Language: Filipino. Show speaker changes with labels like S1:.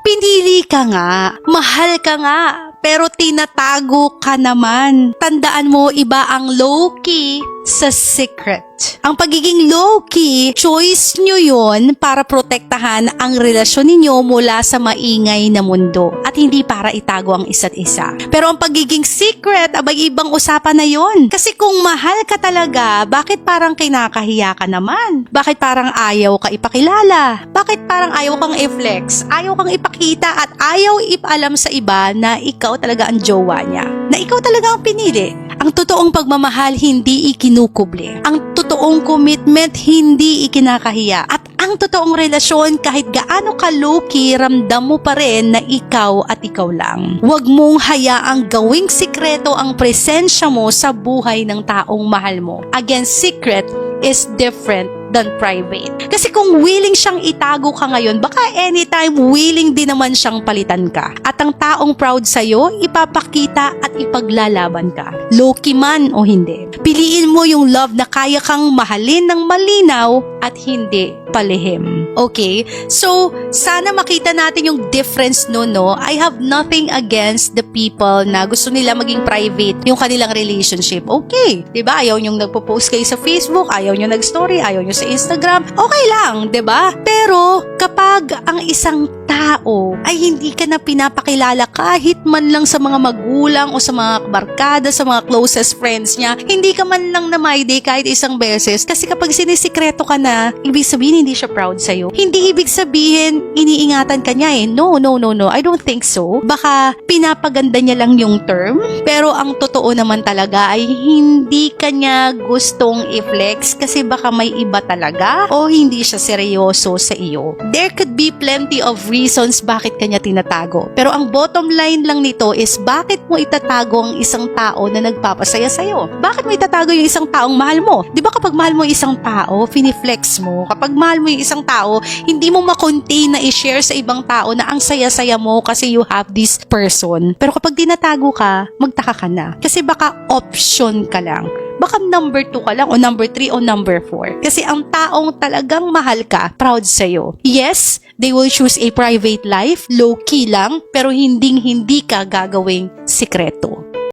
S1: Pinili ka nga, mahal ka nga, pero tinatago ka naman. Tandaan mo, iba ang low-key sa secret. Ang pagiging low-key, choice nyo yon para protektahan ang relasyon ninyo mula sa maingay na mundo at hindi para itago ang isa't isa. Pero ang pagiging secret, abay ibang usapan na yon. Kasi kung mahal ka talaga, bakit parang kinakahiya ka naman? Bakit parang ayaw ka ipakilala? Bakit parang ayaw kang i-flex? Ayaw kang ipakita at ayaw ipaalam sa iba na ikaw talaga ang jowa niya? Na ikaw talaga ang pinili? Ang totoong pagmamahal hindi ikinukuble. Ang totoong commitment hindi ikinakahiya. At ang totoong relasyon kahit gaano ka low-key, ramdam mo pa rin na ikaw at ikaw lang. Huwag mong hayaang gawing sikreto ang presensya mo sa buhay ng taong mahal mo. Again, secret is different than private. Kasi kung willing siyang itago ka ngayon, baka anytime willing din naman siyang palitan ka. At ang taong proud sa'yo, ipapakita at ipaglalaban ka. Low-key man o hindi. Piliin mo yung love na kaya kang mahalin ng malinaw at hindi palihim. Okay? So, sana makita natin yung difference no. I have nothing against the people na gusto nila maging private yung kanilang relationship. Okay. Diba? Ayaw nyong nagpo-post kayo sa Facebook, ayaw nyo nag-story, ayaw nyo sa Instagram. Okay lang, diba? Pero, kapag ang isang tao ay hindi ka na pinapakilala kahit man lang sa mga magulang o sa mga barkada, sa mga closest friends niya, hindi ka man lang na my day kahit isang beses. Kasi kapag sinisikreto ka na, ibig sabihin hindi siya proud sa'yo. Hindi ibig sabihin iniingatan ka niya eh. No. I don't think so. Baka pinapaganda niya lang yung term. Pero ang totoo naman talaga ay hindi ka niya gustong i-flex kasi baka may iba talaga o hindi siya seryoso sa iyo. There could be plenty of reasons bakit kanya tinatago. Pero ang bottom line lang nito is bakit mo itatago ang isang tao na nagpapasaya sa'yo? Bakit mo itatago yung isang taong mahal mo? Di ba kapag mahal mo isang tao, finiflex mo. Kapag mahal mo yung isang tao, hindi mo makontain na i-share sa ibang tao na ang saya-saya mo kasi you have this person. Pero kapag tinatago ka, magtaka ka na. Kasi baka option ka lang. Baka number 2 ka lang o number 3 o number 4. Kasi ang taong talagang mahal ka, proud sa'yo. Yes, they will choose a private life, low-key lang, pero hindi ka gagawing sikreto.